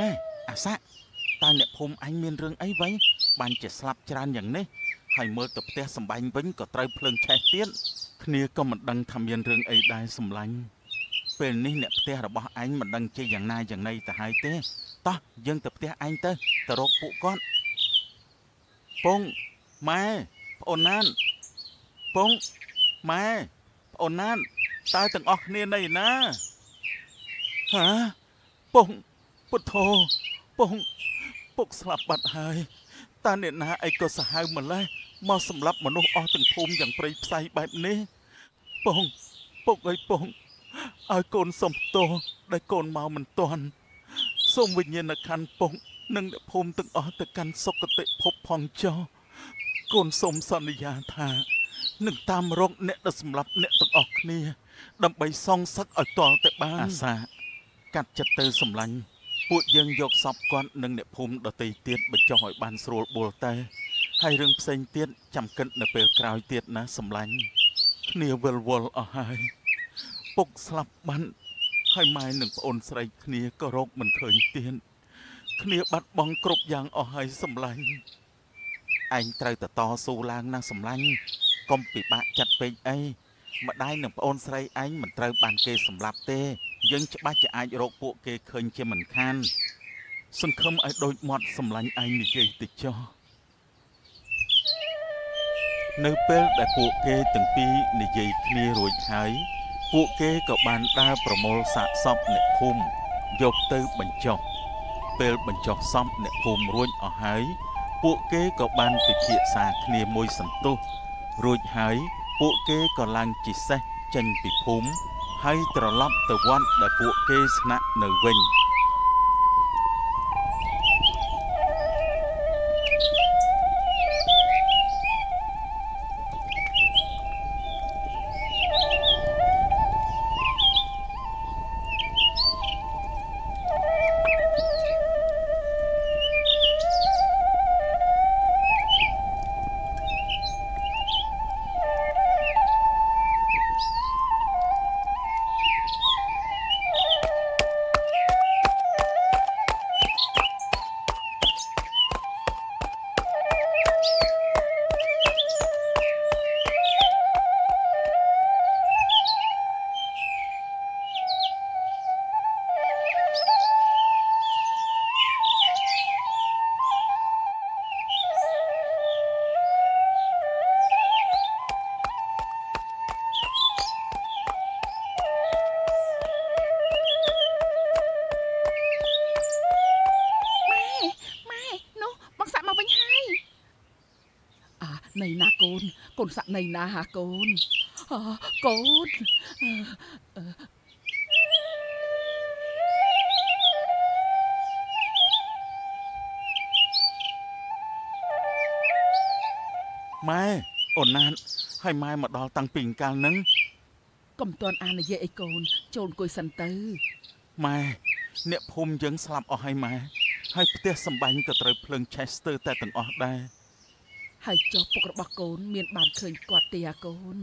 ណែអាសាតើអ្នកភូមិអញមានរឿងអីវ៉ៃបានជាស្លាប់ច្រើនយ៉ាងនេះហើយមើលទៅផ្ទះសម្បែងវិញក៏ត្រូវភ្លើងឆេះទៀតគ្នាក៏មិនដឹងថាមានរឿងអីដែរសម្លាញ់ពេលនេះអ្នកផ្ទះរបស់អញមិនដឹងជាយ៉ាងណាយ៉ាងណីទៅហើយទេតោះយើងទៅផ្ទះអញទៅរកពួកគាត់ពងម៉ែប្អូនណានពងម៉ែប្អូនណានតើទាំងអស់គ្នានៅណាហាពងពុទ្ធោពងពុកស្លាប់បាត់ហើយតើអ្នកណាអីក៏សាហាវម្លេះមកសម្លាប់មនុស្សអស់ទាំងភូមិយ៉ាងព្រៃផ្សៃបែបនេះពងពុកអើយពងឲ្យកូនសុំទោសដែលកូនមកមិនទាន់សូមវិញ្ញាណក្ខន្ធពុកនិងអ្នកភូមិទាំងអស់ទៅកាន់សុគតិភពផងចុះកូនសូមសន្យាថានឹងតាមរកអ្នកដែលសម្លាប់អ្នកទាំងអស់គ្នាដើម្បីសងសឹកឲ្យទាល់តែបានអាសាកាត់ចិត្តទៅសម្លាញ់ពួកយើងយកសពគាត់និងអ្នកភូមិដទៃទៀតបញ្ចុះឲ្យបានស្រួលបួលតែហើយរឿងផ្សេងទៀតចាំគិតនៅពេលក្រោយទៀតណាសម្លាញ់គ្នាវិលវល់អស់ហើយពុកស្លាប់បាត់ហើយម៉ែនិងប្អូនស្រីគ្នាក៏រកមិនឃើញទៀតគ្នាបាត់បង់គ្រប់យ៉ាងអស់ហើយសម្លាញ់ឯងត្រូវតស៊ូឡើងណាសម្លាញ់កុំពិបាកចិត្តពេកអីម្ដាយនិងប្អូនស្រីឯងមិនត្រូវបានគេសម្លាប់ទេយើងច្បាស់ជាអាចរកពួកគេឃើញជាមិនខានសង្ឃឹមឲ្យដូចមាត់សម្លាញ់ឯងនិយាយទៅចុះនៅពេលដែលពួកគេទាំងពីរនិយាយគ្នារួចហើយពួកគេក៏បានដើរប្រមូលសាកសពអ្នកភូមិយកទៅបញ្ចុះពេលបញ្ចុះសពអ្នកភូមិរួចអស់ហើយពួកគេក៏បានពិភាក្សាគ្នាមួយសន្ទុះរួចហើយពួកគេក៏ឡើងជិះសេះចេញពីភូមិហើយត្រឡប់ទៅវត្តដែលពួកគេស្នាក់នៅវិញនៃណាកូនកូនសាក់នៃណាហាកូនកូនម៉ែអូនណានហើយម៉ែមកដល់តាំងពីកាលហ្នឹងកុំទាន់អាននិយាយអីកូនចូលអង្គុយសិនទៅម៉ែអ្នកភូមិយើងស្លាប់អស់ហើយម៉ែហើយផ្ទះសម្បែងក៏ត្រូវភ្លើងឆេះស្ទើរតែទាំងអស់ដែរហើយចុះពុករបស់កូនមានបានឃើញគាត់ទេអាកូន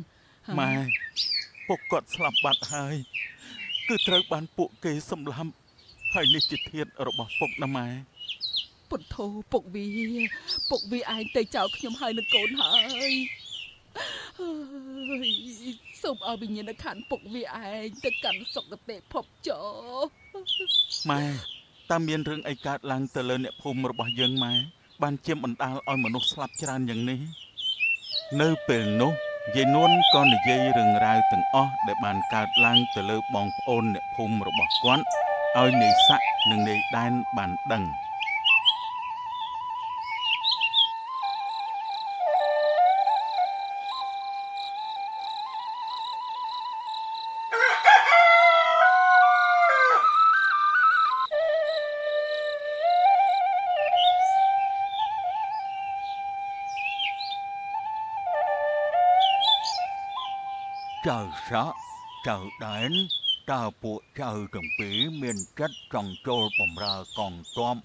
ម៉ែពុកគាត់ស្លាប់បាត់ហើយគឺត្រូវបានពួកគេសម្លាប់ហើយនេះជាធាតុរបស់ពុកណាម៉ែពុទ្ធោពុកវាឯងទៅចោលខ្ញុំហើយនឹងកូនហើយសូមឲ្យវិញ្ញាណក្ខន្ធពុកវាឯងទៅកាន់សុគតិភពចុះម៉ែតើមានរឿងអីកើតឡើងទៅលើអ្នកភូមិរបស់យើងម៉ែបានជាបណ្ដាលឲ្យមនុស្សស្លាប់ច្រើនយ៉ាងនេះនៅពេលនោះយាយនួនក៏និយាយរឿងរ៉ាវទាំងអស់ដែលបានកើតឡើងទៅលើបងប្អូនអ្នកភូមិរបស់គាត់ឲ្យនាយសាក់និងនាយដែនបានដឹងចៅសាក់ចៅដែនតើពួកចៅទាំងពីរមានចិត្តចង់ចូលបម្រើកងទ័ព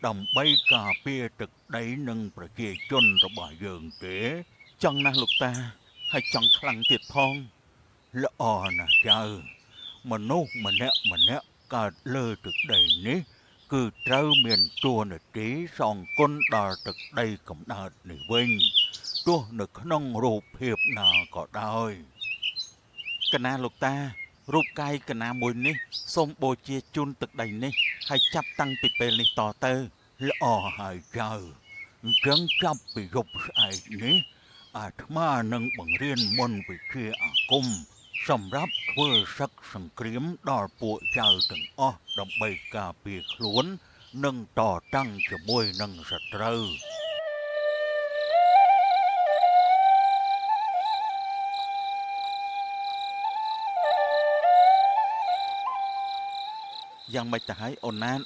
ដើម្បីការពារទឹកដីនិងប្រជាជនរបស់យើងទេចង់ណាស់លោកតាហើយចង់ខ្លាំងទៀតផងល្អណាស់ចៅមនុស្សម្នាក់កើតលើទឹកដីនេះ គឺត្រូវមានតួនាទីសងគុណដល់ទឹកដីកំណើតនេះវិញទោះនៅក្នុងរូបភាពណាក៏ដោយក ណាលោកតារូបកាយកណាមួយនេះសូមបូជាជូនទឹកដីនេះហើយចាប់តាំងពីពេលនេះតទៅ ល្អហើយចៅអញ្ចឹងចាប់ពីយប់ស្អែកនេះអាត្មានឹងបង្រៀនមន្តវិជ្ជាអាគមសម្រាប់ធ្វើសឹកសង្គ្រាមដល់ពួកចៅទាំងអស់ដើម្បីការពារខ្លួននិងតតាំងជាមួយនឹងសត្រូវ យ៉ាងម៉េចទៅហើយអូនណាត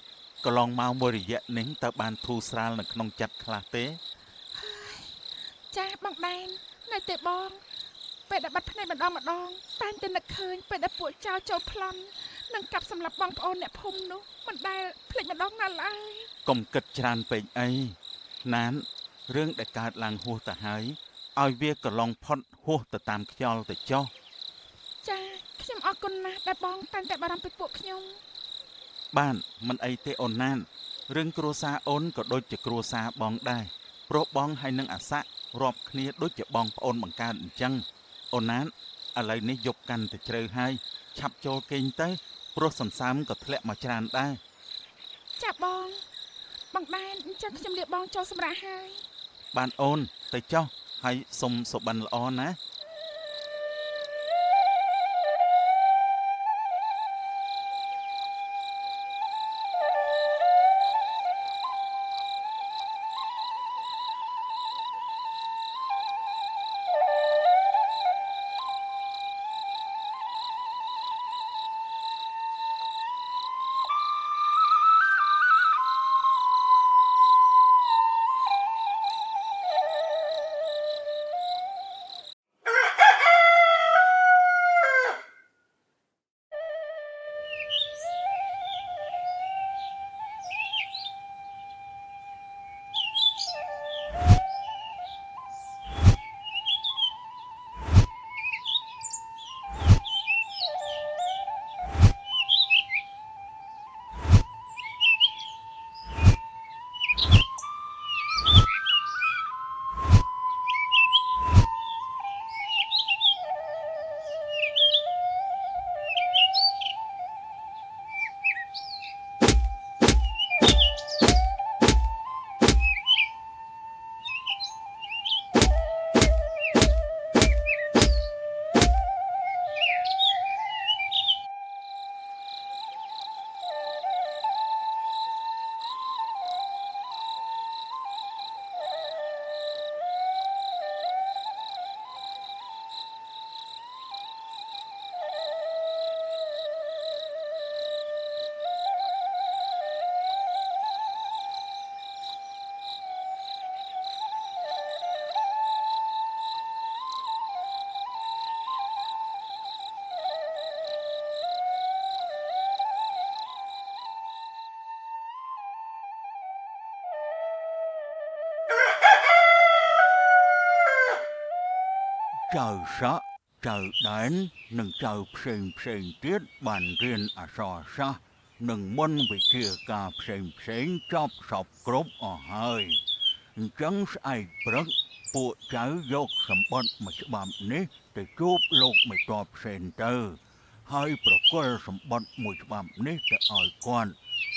កន្លងមកមួយរយៈនេះតើបានធូរស្រាលនៅក្នុងចិត្តខ្លះទេ ចាបងដែននៅតែបងពេលដែលបាត់ភ្នែកម្ដងតែងតែនឹកឃើញពេលដែលពួកចៅចូលប្លន់និងកាប់សម្លាប់បងប្អូនអ្នកភូមិនោះមិនដែលភ្លេចម្ដងណាឡើយក ុំគិតច្រើនពេកអីណានរឿងដែលកើតឡើងហួសទៅហើយឲ្យវាកន្លងផុតហួសទៅតាមខ្យល់ទៅចុះ ចាខ្ញុំអរគុណណាស់ដែលបងតែងតែបារម្ភពីពួកខ្ញុំ បានមិនអីទេអូនណានរឿងគ្រួសារអូនក៏ដូចជាគ្រួសារបងដែរព្រោះបងហើយនឹងអាស័ករាប់គ្នាដូចជាបងប្អូនបង្កើតអញ្ចឹងអូនណានឥឡូវនេះយប់កាន់តែជ្រៅហើយឆាប់ចូលគេងទៅព្រោះសន្សើមក៏ធ្លាក់មកច្រើនដែរ ចាបងដែនអញ្ចឹងខ្ញុំលាបងចូលសម្រាប់ហើយ បានអូនទៅចុះហើយសុំសុបិនល្អណា ចៅស័កចៅដែននិងចៅផ្សេងទៀតបានរៀនអក្សរសាស្ត្រនិងមន្តវិជ្ជាការផ្សេងចប់សពគ្រប់អស់ហើយអញ្ចឹងស្អែកព្រឹកពួកចៅយកសម្បត្តិមួយច្បាប់នេះទៅជួបលោកមេតបផ្សេងទៅហើយប្រគល់សម្បត្តិមួយច្បាប់នេះទៅឲ្យគាត់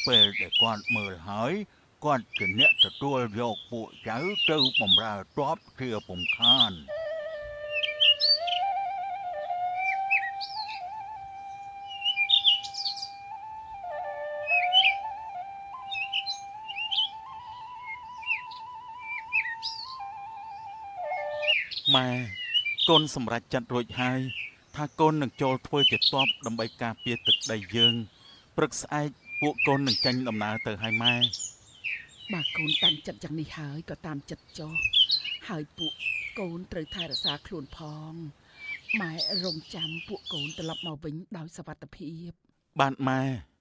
ពេលដែលគាត់មើលហើយគាត់ជាអ្នកទទួលយកពួកចៅទៅបម្រើទ័ពជាពុំខាន ម៉ែកូនសម្រេចចិត្តរួចហើយថាកូននឹងចូលធ្វើជាទ័ពដើម្បីការពារទឹកដីយើងព្រឹកស្អែកពួកកូននឹងចាញ់ដំណើរទៅហើយម៉ែ បើកូនតាំងចិត្តយ៉ាងនេះហើយក៏តាមចិត្តចុះហើយពួកកូនត្រូវថែរក្សាខ្លួនផងម៉ែរងចាំពួកកូនត្រឡប់មកវិញដោយសុវត្ថិភាព បានម៉ែ ប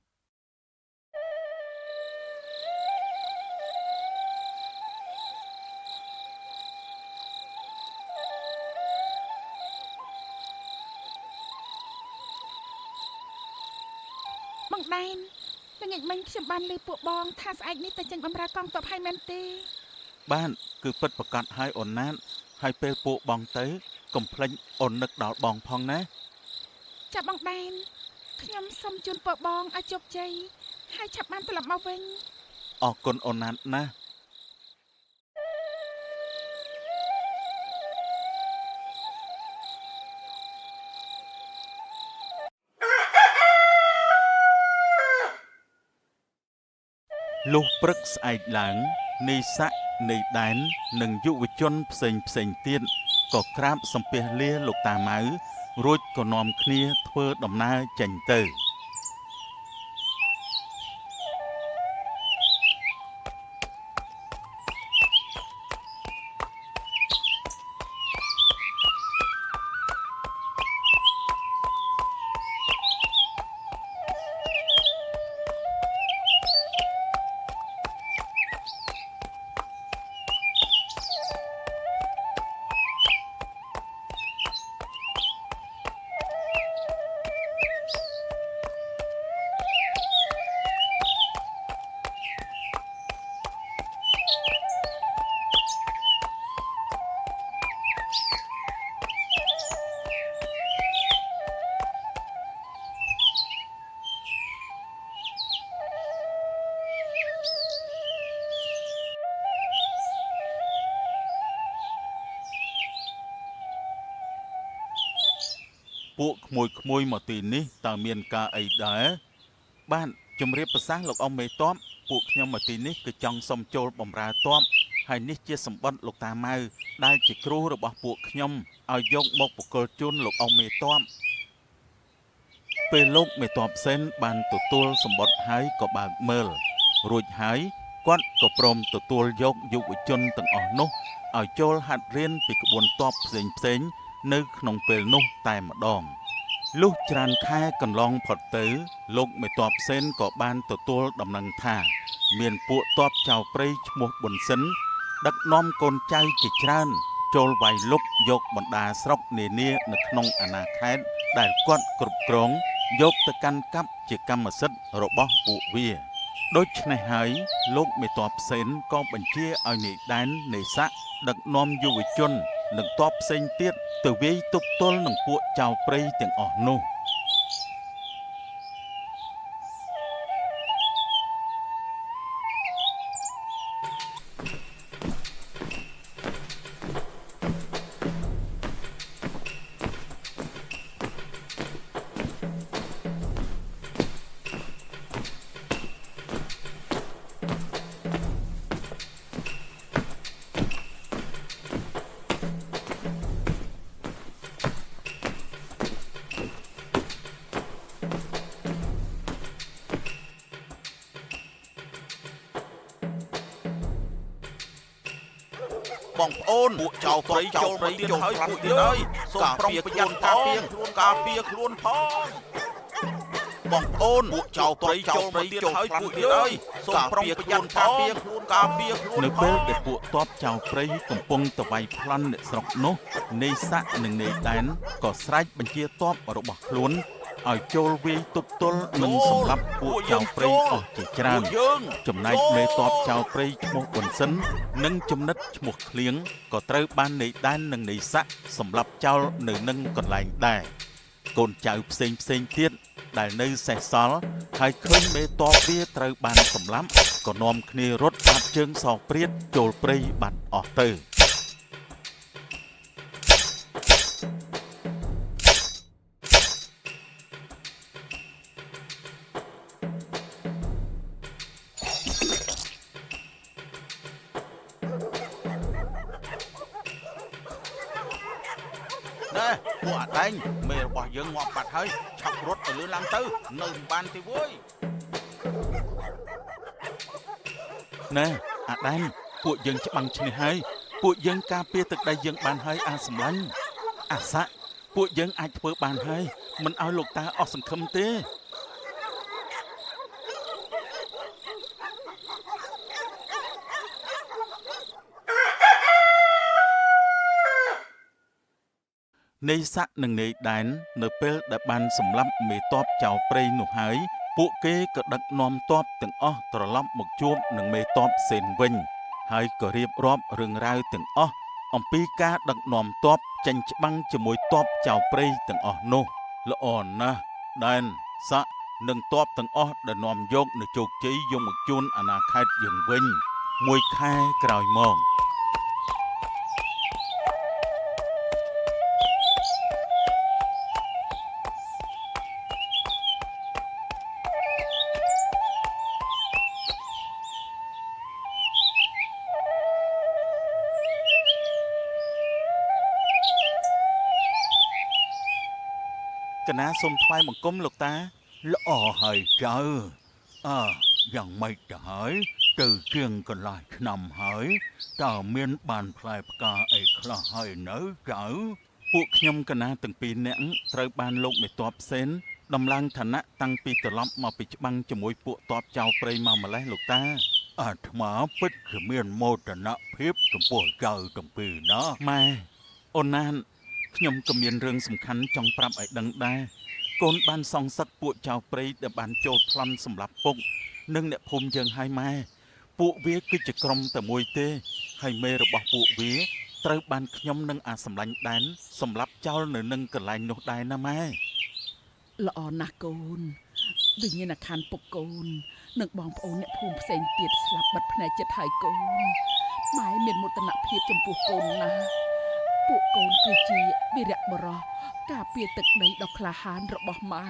ងដែន ល្ងាចមិញខ្ញុំបានឮពួកបងថាស្អែកនេះទៅចេញបំរើកងទ័ពហើយមែនទេ បានគឺពិតប្រកបហើយអូនណាតហើយពេលពួកបងទៅកុំភ្លេចអូននឹកដល់បងផងណា ចាប់បងដែនខ្ញុំសូមជូនពួកបងឲ្យជោគជ័យហើយឆាប់បានត្រឡប់មកវិញ អរគុណអូនណាតណាស់លុះព្រឹកស្អែកឡើងនេសាក់នៃដែននិងយុវជនផ្សេងទៀតក៏ក្រាបសំពះលាលោកតាម៉ៅរួចក៏នាំគ្នាធ្វើដំណើរចេញទៅ ពួកក្មួយមកទីនេះតើមានការអីដែរបានជំរាបប្រសាសន៍លោកអ៊ំមេតបពួកខ្ញុំមកទីនេះគឺចង់សុំចូលបម្រើតបហើយនេះជាសម្បត្តិលោកតាម៉ៅដែលជាគ្រូរបស់ពួកខ្ញុំឲ្យយកមកបកគលជូនលោកអ៊ំមេតបពេលលោកមេតបសេនបានទទួលសម្បត្តិហើយក៏បើកមើលរួចហើយគាត់ក៏ព្រមទទួលយកយុវជនទាំងអស់នោះឲ្យចូលហាត់រៀនពីក្បួនតបផ្សេងនៅក្នុងពេលនោះតែម្ដងលុះច្រើនខែកន្លងផុតទៅលោកមេតបសេនក៏បានទទួលដំណឹងថាមានពួកតបចៅព្រៃឈ្មោះប៊ុនសិនដឹកនាំកូនចៅជាច្រើនចូលវាយលុកយកបណ្ដាស្រុកនានានៅក្នុងអាណាខេត្តដែលគាត់គ្រប់គ្រងយកទៅកាន់កាប់ជាកម្មសិទ្ធិរបស់ពួកវាដូច្នេះហើយលោកមេតបសេនក៏បញ្ជាឲ្យនាយដែននេសាក់ដឹកនាំយុវជននិងតបផ្សេងទៀតទៅវាយទប់ទល់នឹងពួកចៅព្រៃទាំងអស់នោះបងប្អូនពួកចៅព្រៃចូលមកទៀតហើយពួកទៀតអើយសូមប្រុងប្រយ័ត្នការពារខ្លួនផងបងប្អូនពួកចៅព្រៃចូលមកទៀតហើយពួកទៀតអើយសូមប្រុងប្រយ័ត្នការពារខ្លួននៅពេលដែលពួកតបចៅព្រៃកំពុងទៅវាយប្លន់អ្នកស្រុកនោះនេសាក់និងនេដែនក៏ស្រែកបញ្ជាតបរបស់ខ្លួនឲ្យចូលវាយទប់ទល់នឹងសម្លាប់ពួកចៅព្រៃអស់ជាច្រើនចំណែកមេតបចៅព្រៃឈ្មោះប៊ុនសិននិងចំណិតឈ្មោះឃ្លៀងក៏ត្រូវបាននេដែននិងនេសាក់សម្លាប់ចោលនៅនឹងកន្លែងដែរកូនចៅផ្សេងទៀតដែលនៅសេសសល់ហើយឃើញមេតបវាត្រូវបានសម្លាប់ក៏នាំគ្នារត់បាត់ជើងសោព្រាតចូលព្រៃបាត់អស់ទៅពួកអាដែងមេរបស់យើងងាប់បាត់ហើយឆាប់រត់ទៅលឿនឡើងទៅនៅមិនបានទេវើយណែអាដែងពួកយើងច្បាំងឈ្នះហើយពួកយើងការពារទឹកដីយើងបានហើយអាសម្លាញ់អាសាក់ពួកយើងអាចធ្វើបានហើយមិនឲ្យលោកតាអស់សង្ឃឹមទេនេសាក់និងនេដែននៅពេលដែលបានសម្លាប់មេតបចៅព្រៃនោះហើយ ពួកគេក៏ដឹកនាំទ័ពទាំងអស់ត្រឡប់មកជួបនឹងមេទ័ពសេនវិញហើយក៏រៀបរាប់រឿងរ៉ាវទាំងអស់អំពីការដឹកនាំទ័ពចេញច្បាំងជាមួយទ័ពចៅព្រៃទាំងអស់នោះល្អណាស់ដែនស័កនិងទ័ពទាំងអស់ដែលនាំយកនៅជោគជ័យយកមកជូនអាណាខេត្តយើងវិញមួយខែក្រោយមកកណាសូមថ្វាយបង្គំលោកតា ល្អហើយចៅយ៉ាងម៉េចទៅហើយទៅជាងកន្លះឆ្នាំហើយតើមានបានផ្លែផ្កាអីខ្លះហើយនៅចៅ ពួកខ្ញុំកណាទាំងពីរនាក់ត្រូវបានលោកមេទ័ពផ្សេងដំឡើងឋានៈតាំងពីត្រឡប់មកពីច្បាំងជាមួយពួកទ័ពចៅព្រៃមកម្លេះលោកតា អាត្មាពិតជាមានមោទនភាពចំពោះចៅទាំងពីរណា ម៉ែអូនណានខ្ញុំក៏មានរឿងសំខាន់ចង់ប្រាប់ឲ្យដឹងដែរកូនបានសងសឹកពួកចៅព្រៃដែលបានចូលប្លន់សម្រាប់ពុកនិងអ្នកភូមិយើងហើយម៉ែពួកវាគឺជាក្រុមតែមួយទេហើយមេរបស់ពួកវាត្រូវបានខ្ញុំនិងអាសម្លាញ់ដែនសម្រាប់ចោលនៅនឹងកន្លែងនោះដែរណាម៉ែ ល្អណាស់កូនវិញ្ញាណក្ខន្ធពុកកូននិងបងប្អូនអ្នកភូមិផ្សេងទៀតស្លាប់បាត់ភ្នែកចិត្តហើយកូនម៉ែមានមោទនភាពចំពោះកូនណាស់ពួកកូនគឺជាវីរៈបុរសការពារទឹកដីដ៏ក្លាហានរបស់ម៉ែ